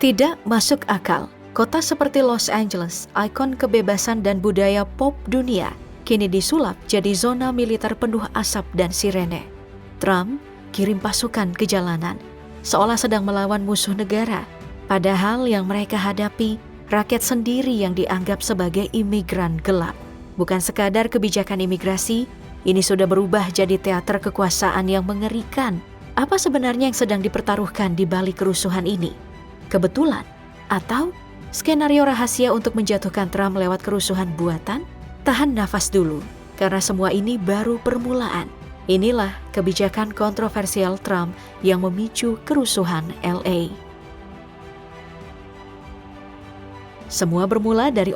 Tidak masuk akal. Kota seperti Los Angeles, ikon kebebasan dan budaya pop dunia, kini disulap jadi zona militer penuh asap dan sirene. Trump kirim pasukan ke jalanan, seolah sedang melawan musuh negara. Padahal yang mereka hadapi, rakyat sendiri yang dianggap sebagai imigran gelap. Bukan sekadar kebijakan imigrasi, ini sudah berubah jadi teater kekuasaan yang mengerikan. Apa sebenarnya yang sedang dipertaruhkan di balik kerusuhan ini? Kebetulan? Atau skenario rahasia untuk menjatuhkan Trump lewat kerusuhan buatan? Tahan nafas dulu, karena semua ini baru permulaan. Inilah kebijakan kontroversial Trump yang memicu kerusuhan LA. Semua bermula dari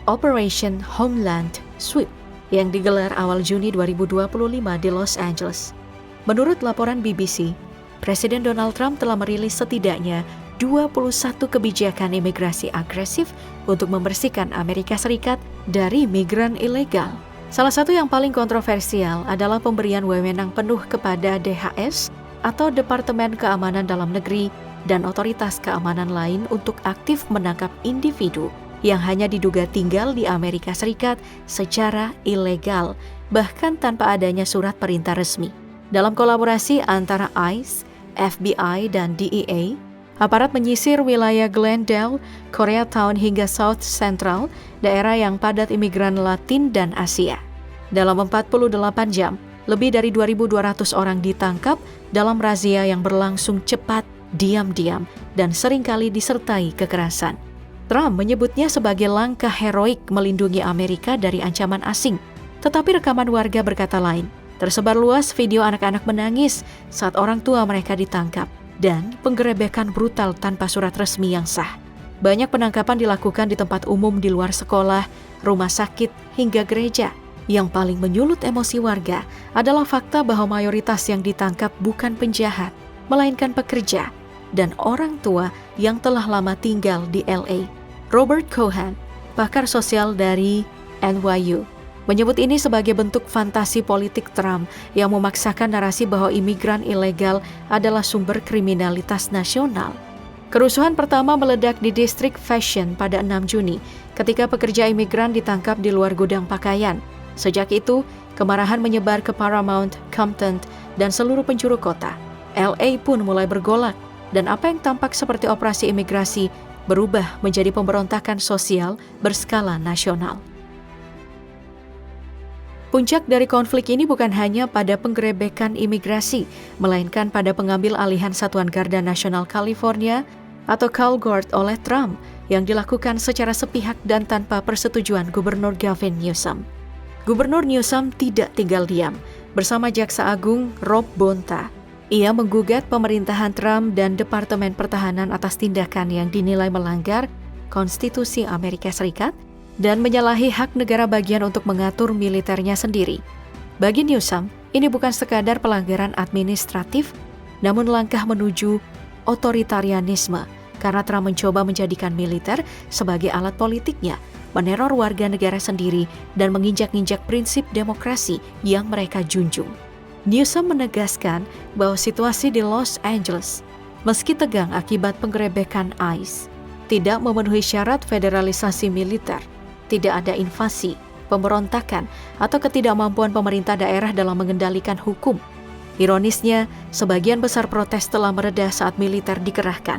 Operation Homeland Sweep yang digelar awal Juni 2025 di Los Angeles. Menurut laporan BBC, Presiden Donald Trump telah merilis setidaknya 21 kebijakan imigrasi agresif untuk membersihkan Amerika Serikat dari migran ilegal. Salah satu yang paling kontroversial adalah pemberian wewenang penuh kepada DHS atau Departemen Keamanan Dalam Negeri dan otoritas keamanan lain untuk aktif menangkap individu yang hanya diduga tinggal di Amerika Serikat secara ilegal, bahkan tanpa adanya surat perintah resmi. Dalam kolaborasi antara ICE, FBI, dan DEA, aparat menyisir wilayah Glendale, Koreatown hingga South Central, daerah yang padat imigran Latin dan Asia. Dalam 48 jam, lebih dari 2.200 orang ditangkap dalam razia yang berlangsung cepat, diam-diam, dan seringkali disertai kekerasan. Trump menyebutnya sebagai langkah heroik melindungi Amerika dari ancaman asing. Tetapi rekaman warga berkata lain. Tersebar luas video anak-anak menangis saat orang tua mereka ditangkap dan penggerebekan brutal tanpa surat resmi yang sah. Banyak penangkapan dilakukan di tempat umum di luar sekolah, rumah sakit, hingga gereja. Yang paling menyulut emosi warga adalah fakta bahwa mayoritas yang ditangkap bukan penjahat, melainkan pekerja dan orang tua yang telah lama tinggal di LA. Robert Cohen, pakar sosial dari NYU, menyebut ini sebagai bentuk fantasi politik Trump yang memaksakan narasi bahwa imigran ilegal adalah sumber kriminalitas nasional. Kerusuhan pertama meledak di distrik Fashion pada 6 Juni ketika pekerja imigran ditangkap di luar gudang pakaian. Sejak itu, kemarahan menyebar ke Paramount, Compton, dan seluruh penjuru kota. LA pun mulai bergolak, dan apa yang tampak seperti operasi imigrasi berubah menjadi pemberontakan sosial berskala nasional. Puncak dari konflik ini bukan hanya pada penggerebekan imigrasi, melainkan pada pengambil alihan Satuan Garda Nasional California atau CalGuard oleh Trump yang dilakukan secara sepihak dan tanpa persetujuan Gubernur Gavin Newsom. Gubernur Newsom tidak tinggal diam. Bersama Jaksa Agung Rob Bonta, ia menggugat pemerintahan Trump dan Departemen Pertahanan atas tindakan yang dinilai melanggar Konstitusi Amerika Serikat dan menyalahi hak negara bagian untuk mengatur militernya sendiri. Bagi Newsom, ini bukan sekadar pelanggaran administratif, namun langkah menuju otoritarianisme karena Trump mencoba menjadikan militer sebagai alat politiknya, meneror warga negara sendiri, dan menginjak-injak prinsip demokrasi yang mereka junjung. Newsom menegaskan bahwa situasi di Los Angeles, meski tegang akibat penggerebekan ICE, tidak memenuhi syarat federalisasi militer. Tidak ada invasi, pemberontakan, atau ketidakmampuan pemerintah daerah dalam mengendalikan hukum. Ironisnya, sebagian besar protes telah mereda saat militer dikerahkan.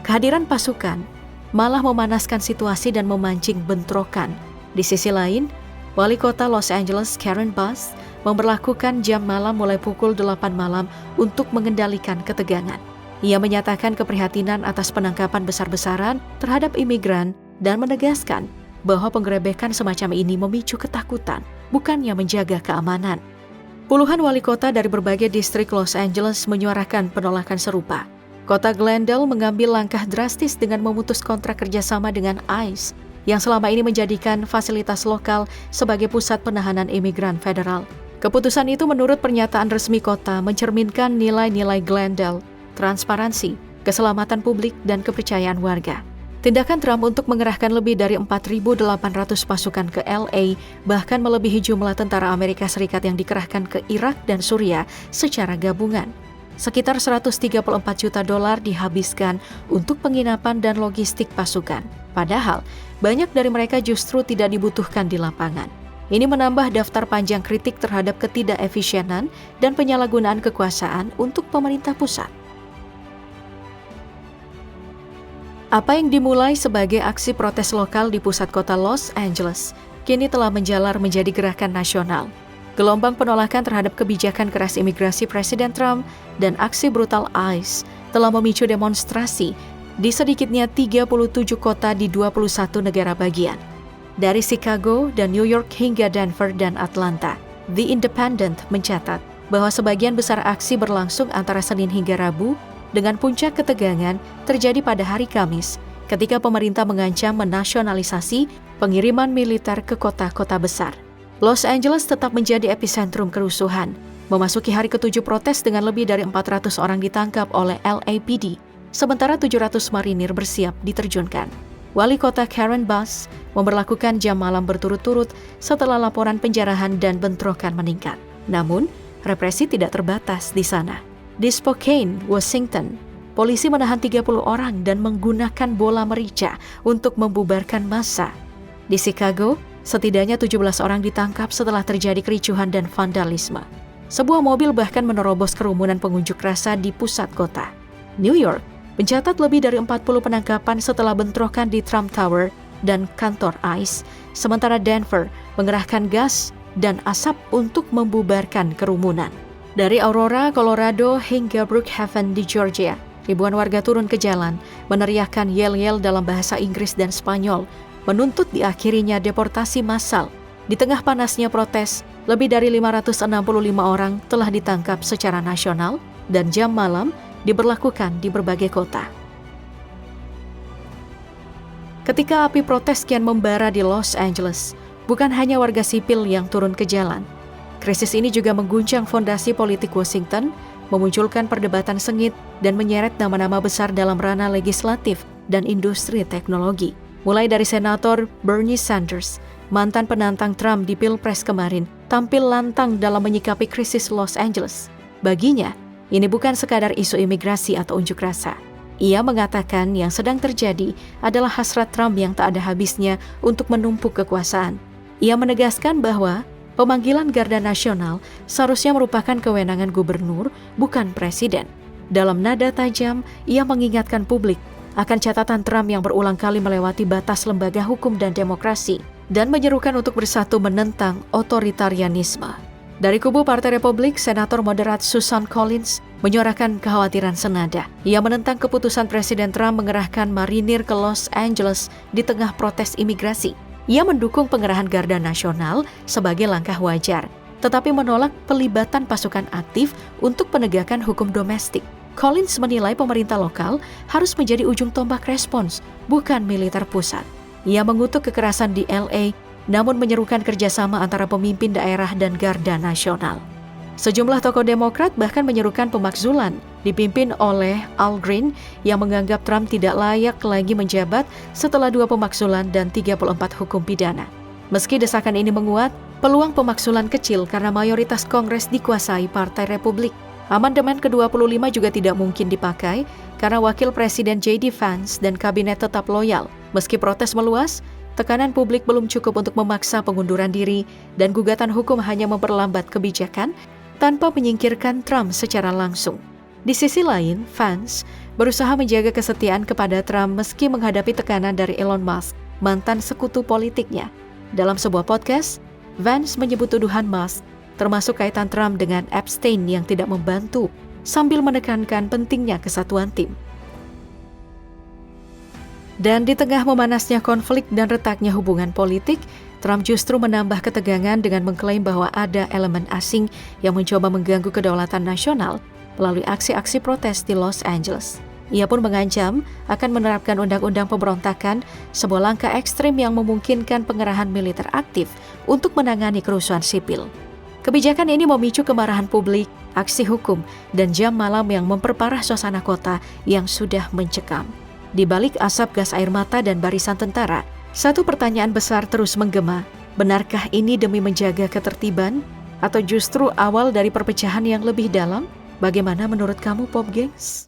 Kehadiran pasukan malah memanaskan situasi dan memancing bentrokan. Di sisi lain, Wali Kota Los Angeles Karen Bass memberlakukan jam malam mulai pukul 8 malam untuk mengendalikan ketegangan. Ia menyatakan keprihatinan atas penangkapan besar-besaran terhadap imigran dan menegaskan bahwa penggerebekan semacam ini memicu ketakutan, bukannya menjaga keamanan. Puluhan wali kota dari berbagai distrik Los Angeles menyuarakan penolakan serupa. Kota Glendale mengambil langkah drastis dengan memutus kontrak kerjasama dengan ICE, yang selama ini menjadikan fasilitas lokal sebagai pusat penahanan imigran federal. Keputusan itu menurut pernyataan resmi kota mencerminkan nilai-nilai Glendale, transparansi, keselamatan publik, dan kepercayaan warga. Tindakan Trump untuk mengerahkan lebih dari 4.800 pasukan ke LA bahkan melebihi jumlah tentara Amerika Serikat yang dikerahkan ke Irak dan Suriah secara gabungan. Sekitar 134 juta dolar dihabiskan untuk penginapan dan logistik pasukan. Padahal, banyak dari mereka justru tidak dibutuhkan di lapangan. Ini menambah daftar panjang kritik terhadap ketidakefisienan dan penyalahgunaan kekuasaan untuk pemerintah pusat. Apa yang dimulai sebagai aksi protes lokal di pusat kota Los Angeles, kini telah menjalar menjadi gerakan nasional. Gelombang penolakan terhadap kebijakan keras imigrasi Presiden Trump dan aksi brutal ICE telah memicu demonstrasi di sedikitnya 37 kota di 21 negara bagian. Dari Chicago dan New York hingga Denver dan Atlanta, The Independent mencatat bahwa sebagian besar aksi berlangsung antara Senin hingga Rabu, dengan puncak ketegangan terjadi pada hari Kamis ketika pemerintah mengancam menasionalisasi pengiriman militer ke kota-kota besar. Los Angeles tetap menjadi epicentrum kerusuhan, memasuki hari ke-7 protes dengan lebih dari 400 orang ditangkap oleh LAPD, sementara 700 marinir bersiap diterjunkan. Wali kota Karen Bass memberlakukan jam malam berturut-turut setelah laporan penjarahan dan bentrokan meningkat. Namun, represi tidak terbatas di sana. Di Spokane, Washington, polisi menahan 30 orang dan menggunakan bola merica untuk membubarkan massa. Di Chicago, setidaknya 17 orang ditangkap setelah terjadi kericuhan dan vandalisme. Sebuah mobil bahkan menerobos kerumunan pengunjuk rasa di pusat kota. New York mencatat lebih dari 40 penangkapan setelah bentrokan di Trump Tower dan kantor ICE, sementara Denver mengerahkan gas dan asap untuk membubarkan kerumunan. Dari Aurora, Colorado hingga Brookhaven di Georgia, ribuan warga turun ke jalan, meneriakkan yel-yel dalam bahasa Inggris dan Spanyol, menuntut diakhirinya deportasi massal. Di tengah panasnya protes, lebih dari 565 orang telah ditangkap secara nasional dan jam malam diberlakukan di berbagai kota. Ketika api protes kian membara di Los Angeles, bukan hanya warga sipil yang turun ke jalan. Krisis ini juga mengguncang fondasi politik Washington, memunculkan perdebatan sengit dan menyeret nama-nama besar dalam ranah legislatif dan industri teknologi. Mulai dari Senator Bernie Sanders, mantan penantang Trump di Pilpres kemarin, tampil lantang dalam menyikapi krisis Los Angeles. Baginya, ini bukan sekadar isu imigrasi atau unjuk rasa. Ia mengatakan yang sedang terjadi adalah hasrat Trump yang tak ada habisnya untuk menumpuk kekuasaan. Ia menegaskan bahwa pemanggilan Garda Nasional seharusnya merupakan kewenangan gubernur, bukan presiden. Dalam nada tajam, ia mengingatkan publik akan catatan Trump yang berulang kali melewati batas lembaga hukum dan demokrasi dan menyerukan untuk bersatu menentang otoritarianisme. Dari kubu Partai Republik, Senator moderat Susan Collins menyuarakan kekhawatiran senada. Ia menentang keputusan Presiden Trump mengerahkan marinir ke Los Angeles di tengah protes imigrasi. Ia mendukung pengerahan Garda Nasional sebagai langkah wajar, tetapi menolak pelibatan pasukan aktif untuk penegakan hukum domestik. Collins menilai pemerintah lokal harus menjadi ujung tombak respons, bukan militer pusat. Ia mengutuk kekerasan di LA, namun menyerukan kerjasama antara pemimpin daerah dan Garda Nasional. Sejumlah tokoh Demokrat bahkan menyerukan pemakzulan, dipimpin oleh Al Green yang menganggap Trump tidak layak lagi menjabat setelah 2 pemakzulan dan 34 hukum pidana. Meski desakan ini menguat, peluang pemakzulan kecil karena mayoritas Kongres dikuasai Partai Republik. Amandemen ke-25 juga tidak mungkin dipakai karena Wakil Presiden J.D. Vance dan kabinet tetap loyal. Meski protes meluas, tekanan publik belum cukup untuk memaksa pengunduran diri dan gugatan hukum hanya memperlambat kebijakan tanpa menyingkirkan Trump secara langsung. Di sisi lain, Vance berusaha menjaga kesetiaan kepada Trump meski menghadapi tekanan dari Elon Musk, mantan sekutu politiknya. Dalam sebuah podcast, Vance menyebut tuduhan Musk termasuk kaitan Trump dengan Epstein yang tidak membantu, sambil menekankan pentingnya kesatuan tim. Dan di tengah memanasnya konflik dan retaknya hubungan politik, Trump justru menambah ketegangan dengan mengklaim bahwa ada elemen asing yang mencoba mengganggu kedaulatan nasional melalui aksi-aksi protes di Los Angeles. Ia pun mengancam akan menerapkan undang-undang pemberontakan, sebuah langkah ekstrim yang memungkinkan pengerahan militer aktif untuk menangani kerusuhan sipil. Kebijakan ini memicu kemarahan publik, aksi hukum, dan jam malam yang memperparah suasana kota yang sudah mencekam. Di balik asap gas air mata dan barisan tentara, satu pertanyaan besar terus menggema. Benarkah ini demi menjaga ketertiban? Atau justru awal dari perpecahan yang lebih dalam? Bagaimana menurut kamu, Pop Gengs?